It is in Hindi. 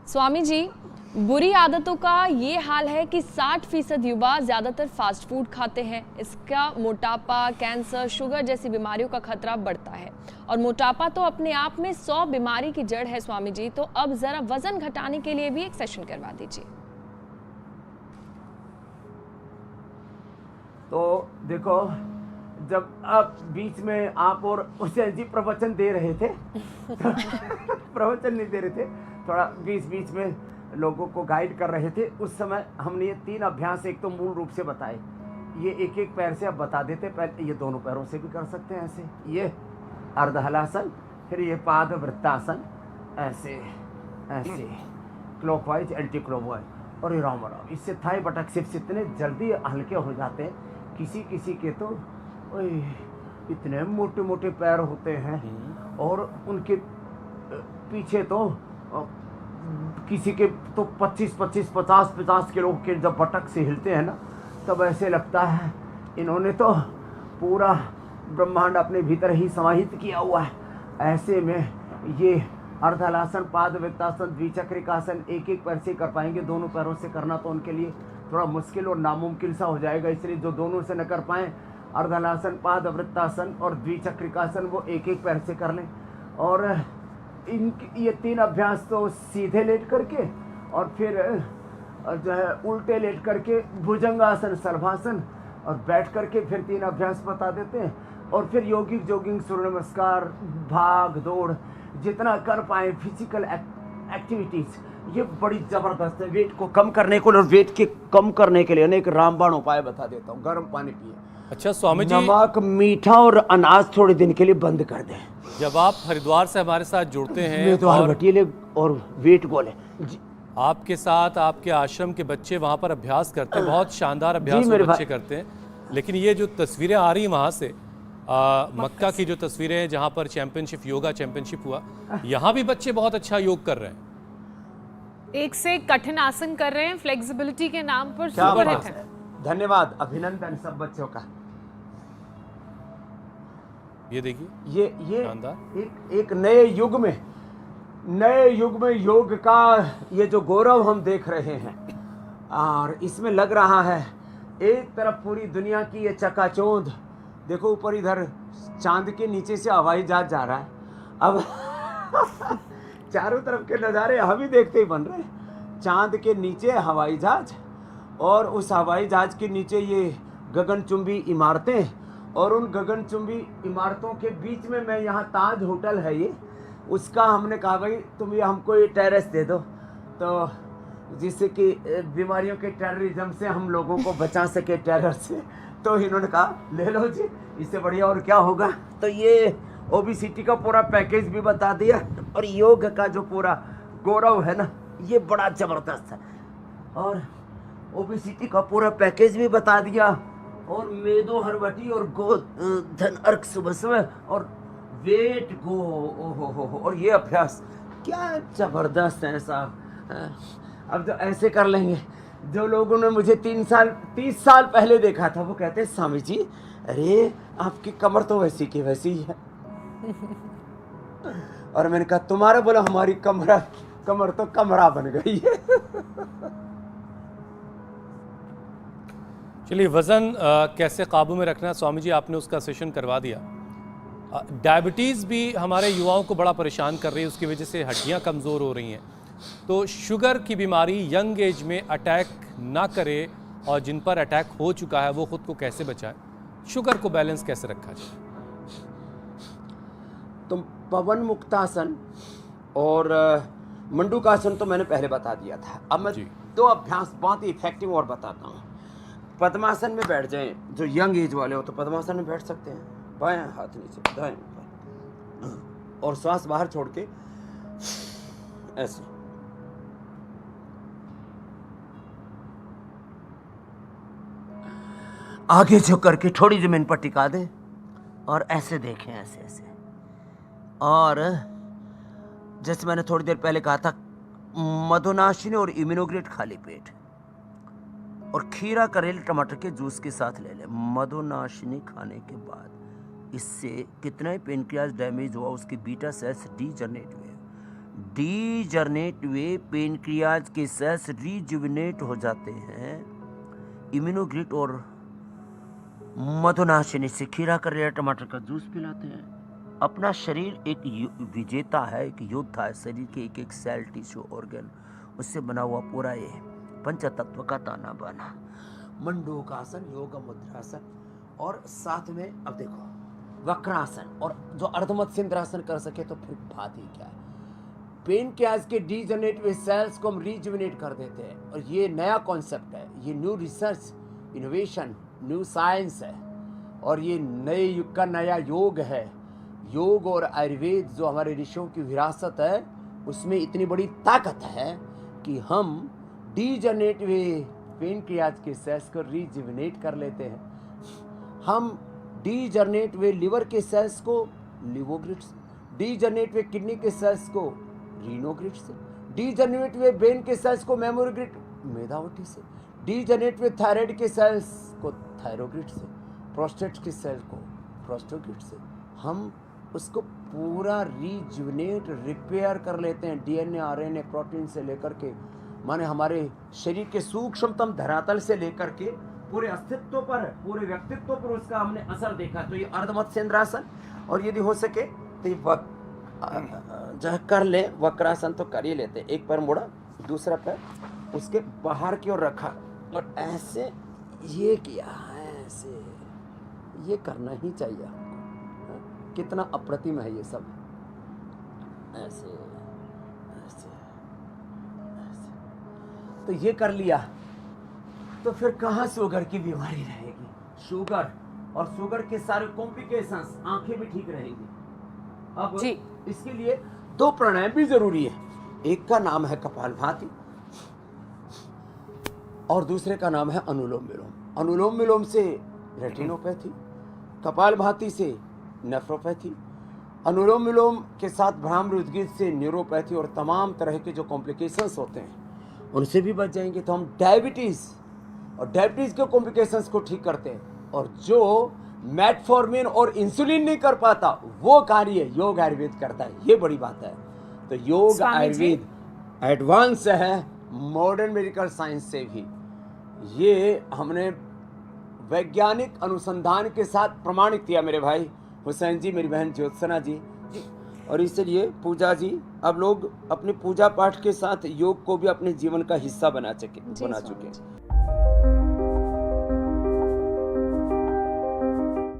स्वामी जी, बुरी आदतों का ये हाल है कि 60% युवा ज़्यादातर फास्ट फूड खाते हैं। इसका मोटापा, कैंसर, शुगर जैसी बीमारियों का खतरा बढ़ता है। और मोटापा तो अपने आप में 100 बीमारी की जड़ है स्वामी जी। तो अब ज़रा वजन घटाने के लिए भी एक सेशन करवा दीजिए। तो देखो, जब आप बीच में आप और उसे जी प्रवचन दे रहे थे प्रवचन नहीं दे रहे थे, थोड़ा बीच बीच में लोगों को गाइड कर रहे थे, उस समय हमने ये 3 अभ्यास एक तो मूल रूप से बताए। ये एक एक पैर से आप बता देते, पहले ये दोनों पैरों से भी कर सकते हैं ऐसे, ये अर्धहलासन, फिर ये पाद वृत्तासन, ऐसे ऐसे क्लॉकवाइज एंटी क्लॉकवाइज, और ये राम राम। इससे थाई बटक सिप्स इतने जल्दी हल्के हो जाते हैं। किसी किसी के तो इतने मोटे मोटे पैर होते हैं, और उनके पीछे तो किसी के तो 25-50 किलो के जब बटक से हिलते हैं ना, तब ऐसे लगता है इन्होंने तो पूरा ब्रह्मांड अपने भीतर ही समाहित किया हुआ है। ऐसे में ये अर्धहलासन, पाद वृत्तासन, द्विचक्रिकासन एक एक पैर से कर पाएंगे। दोनों पैरों से करना तो उनके लिए थोड़ा मुश्किल और नामुमकिन सा हो जाएगा, इसलिए जो दोनों से न कर पाएँ, अर्धहलासन, पाद वृत्तासन और द्विचक्रिकासन वो एक एक पैर से कर लें। और ये 3 अभ्यास तो सीधे लेट करके, और फिर जो है उल्टे लेट करके भुजंगासन, सर्वासन, और बैठ करके फिर 3 अभ्यास बता देते हैं। और फिर योगिक जॉगिंग, सूर्य नमस्कार, भाग दौड़, जितना कर पाए फिजिकल एक्टिविटीज, ये बड़ी ज़बरदस्त है वेट को कम करने को। और वेट के कम करने के लिए अनेक रामबाण उपाय बता देता हूँ। गर्म पानी पिए। अच्छा स्वामी जी, नमक, मीठा और अनाज थोड़े दिन के लिए बंद कर दें। जब आप हरिद्वार से हमारे साथ जुड़ते हैं तो और वेट गोले आपके साथ आपके आश्रम के बच्चे वहाँ पर अभ्यास करते हैं, बहुत शानदार अभ्यास वो बच्चे करते हैं। लेकिन ये जो तस्वीरें आ रही हैं वहाँ से, मक्का की जो तस्वीरें हैं जहाँ पर चैंपियनशिप, योगा चैंपियनशिप हुआ, यहाँ भी बच्चे बहुत अच्छा योग कर रहे हैं। एक से कठिन आसन कर रहे हैं फ्लेक्सिबिलिटी के नाम पर। सुपर हिट है। धन्यवाद, अभिनंदन सब बच्चों का। ये देखिए, ये एक नए युग में योग का ये जो गौरव हम देख रहे हैं, और इसमें लग रहा है एक तरफ पूरी दुनिया की ये चकाचौंध। देखो ऊपर इधर चांद के नीचे से हवाई जहाज जा रहा है। अब चारों तरफ के नज़ारे हम ही देखते ही बन रहे हैं। चांद के नीचे हवाई जहाज, और उस हवाई जहाज के नीचे ये गगनचुंबी इमारतें, और उन गगनचुंबी इमारतों के बीच में मैं यहाँ ताज होटल है ये, उसका हमने कहा भाई तुम ये हमको ये टेरेस दे दो, तो जिससे कि बीमारियों के टेररिज्म से हम लोगों को बचा सके टेरर से। तो इन्होंने कहा ले लो जी, इससे बढ़िया और क्या होगा। तो ये ओबेसिटी का पूरा पैकेज भी बता दिया, और योग का जो पूरा गौरव है ना, ये बड़ा ज़बरदस्त है। और ओबेसिटी का पूरा पैकेज भी बता दिया, और मेदो हरवटी और गो धन अर्क सुबह सुबह, और वेट गो, ओहो, और ये अभ्यास क्या ज़बरदस्त है साहब। अब तो ऐसे कर लेंगे। जो लोगों ने मुझे 30 साल पहले देखा था, वो कहते स्वामी जी, अरे आपकी कमर तो वैसी की वैसी ही है। और मैंने कहा तुम्हारा बोला हमारी कमर तो कमरा बन गई है। चलिए, वज़न कैसे काबू में रखना, स्वामी जी आपने उसका सेशन करवा दिया। डायबिटीज़ भी हमारे युवाओं को बड़ा परेशान कर रही है, उसकी वजह से हड्डियां कमज़ोर हो रही हैं। तो शुगर की बीमारी यंग एज में अटैक ना करे, और जिन पर अटैक हो चुका है वो ख़ुद को कैसे बचाए, शुगर को बैलेंस कैसे रखा जाए? तो पवन मुक्तासन और मंडूकासन तो मैंने पहले बता दिया था। अब मैं 2 अभ्यास बहुत ही इफेक्टिव और बताता हूँ। पद्मासन में बैठ जाएं, जो यंग एज वाले हो तो पद्मासन में बैठ सकते हैं। बाएं हाथ नीचे, दाएं ऊपर, और श्वास बाहर छोड़ के ऐसे। आगे झुक करके थोड़ी जमीन पर टिका दें, और ऐसे देखें, ऐसे ऐसे। और जैसे मैंने थोड़ी देर पहले कहा था, मधुनाशिनी और इम्यूनोग्रेट खाली पेट, और खीरा, करेले, टमाटर के जूस के साथ ले लें। मधुनाशिनी खाने के बाद इससे कितना ही पेनक्रियाज डैमेज हुआ, उसकी बीटा सेल्स डीजनरेट हुए, डीजनरेट हुए पेनक्रियाज के सेल्स रिजुविनेट हो जाते हैं। इम्यूनोग्रिट और मधुनाशिनी से खीरा कर या टमाटर का जूस पिलाते हैं। अपना शरीर एक विजेता है, एक योद्धा है। शरीर के एक एक सेल, टिश्यू, ऑर्गन उससे बना हुआ पूरा ये पंचतत्व का ताना बाना। मंडूकासन, योग मुद्रासन और साथ में अब देखो वक्रासन, और जो अर्धमत्स्येंद्रासन कर सके तो फिर बात ही क्या है। पेनक्रियाज के डीजनरेट हुए सेल्स को हम रिजुविनेट कर देते हैं, और ये नया कॉन्सेप्ट है, ये new research, innovation, new science है, और ये नए युग का नया योग है। योग और आयुर्वेद जो हमारे ऋषियों की विरासत है, उसमें इतनी बड़ी ताकत है कि हम डीजनरेट हुए पेनक्रियाज के सेल्स को रिजुविनेट कर लेते हैं। हम डीजनरेट हुए लिवर के सेल्स को लिवोग्रिट से, डीजनरेट हुए किडनी के सेल्स को रीनोग्रिट से, डीजनरेट हुए ब्रेन के सेल्स को मेमोरीग्रिट मेधावटी से, डीजनरेट हुए थायराइड के सेल्स को थायरोग्रिट से, प्रोस्टेट के सेल को प्रोस्टोग्रिट से हम उसको पूरा रिजुविनेट रिपेयर कर लेते हैं। डीएनए, आरएनए, प्रोटीन से लेकर के, माने हमारे शरीर के सूक्ष्मतम धरातल से लेकर के पूरे अस्तित्व पर, पूरे व्यक्तित्व पर उसका हमने असर देखा। तो ये अर्धमत्स्येंद्रासन, और यदि हो सके तो ये जहाँ कर ले वक्रासन तो कर ही लेते। एक पैर मोड़ा, दूसरा पैर उसके बाहर की ओर रखा और ऐसे ये किया, ऐसे ये करना ही चाहिए आपको। कितना अप्रतिम है ये सब, ऐसे ऐसे ऐसे। तो ये कर लिया तो फिर कहाँ शुगर की बीमारी रहेगी। शुगर और शुगर के सारे कॉम्प्लिकेशंस, आंखें भी ठीक रहेगी। अब जी। इसके लिए दो प्राणायाम भी जरूरी है। एक का नाम है कपालभाति और दूसरे का नाम है अनुलोम विलोम। अनुलोम विलोम से रेटिनोपैथी, कपालभाति से नेफ्रोपैथी, अनुलोम विलोम के साथ भ्रामरी उद्गीत से न्यूरोपैथी, और तमाम तरह के जो कॉम्प्लिकेशंस होते हैं उनसे भी बच जाएंगे। तो हम डायबिटीज़ और डायबिटीज़ के कॉम्प्लिकेशंस को ठीक करते हैं, और जो मेटफॉर्मिन और इंसुलिन नहीं कर पाता वो कार्य योग आयुर्वेद करता है। ये बड़ी बात है। तो योग स्वामी जी। आयुर्वेद एडवांस है मॉडर्न मेडिकल साइंस से भी। ये हमने वैज्ञानिक अनुसंधान के साथ प्रमाणित किया मेरे भाई हुसैन जी, मेरी बहन ज्योत्सना जी। और इसलिए पूजा जी, अब लोग अपनी पूजा पाठ के साथ योग को भी अपने जीवन का हिस्सा बना चुके हैं।